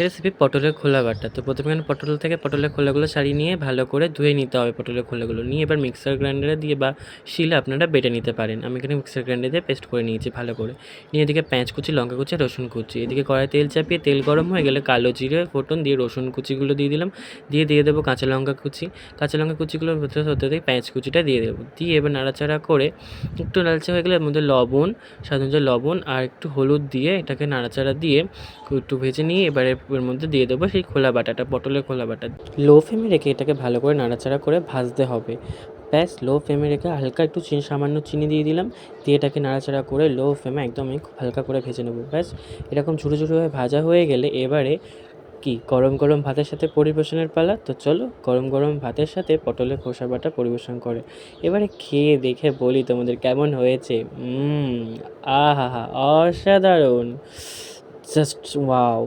Recipe পটলের খোলা বাটা। তো প্রথমে এখানে পটল থেকে পটলের খোলাগুলো ছাড়িয়ে নিয়ে ভালো করে ধুয়ে নিতে হবে পটলের খোলাগুলো। নিয়ে এবার মিক্সার গ্রাইন্ডারে দিয়ে বা শিলে আপনারা বেটে নিতে পারেন। আমি এখানে মিক্সার গ্রাইন্ডারে দিয়ে পেস্ট করে নিয়েছি ভালো করে। নিয়ে এদিকে পেঁয়াজ কুচি, লঙ্কা কুচি, রসুন কুচি। এদিকে কড়াইয়ে তেল চাপিয়ে তেল গরম হয়ে গেলে কালো জিরে ফোড়ন দিয়ে রসুন কুচিগুলো দিয়ে দিলাম। দিয়ে দেবো কাঁচা লঙ্কা কুচি। কাঁচা লঙ্কা কুচিগুলোর ভেতরে হতে হতে পেঁয়াজ কুচিটা দিয়ে দেবো। দিয়ে এবার নাড়াচাড়া করে একটু লালচে হয়ে গেলে এর মধ্যে লবণ, স্বাদ অনুযায়ী লবণ আর একটু হলুদ দিয়ে এটাকে নাড়াচাড়া দিয়ে একটু ভেজে নিয়ে এবারে এর মধ্যে দিয়ে দেবো সেই খোলা বাটাটা, পটলের খোলা বাটা। লো ফ্লেমে রেখে এটাকে ভালো করে নাড়াচাড়া করে ভাজতে হবে। ব্যাস, লো ফ্লেমে রেখে হালকা একটু সামান্য চিনি দিয়ে দিলাম। দিয়ে এটাকে নাড়াচাড়া করে লো ফ্লেমে একদম আমি খুব হালকা করে ভেজে নেবো। ব্যাস, এরকম ছোটো ছোটোভাবে ভাজা হয়ে গেলে এবারে কি গরম গরম ভাতের সাথে পরিবেশনের পালা। তো চলো গরম গরম ভাতের সাথে পটলের খোসা বাটা পরিবেশন করে। এবারে খেয়ে দেখে বলি তোমাদের কেমন হয়েছে। আহা হা, অসাধারণ, জাস্ট ওয়াও।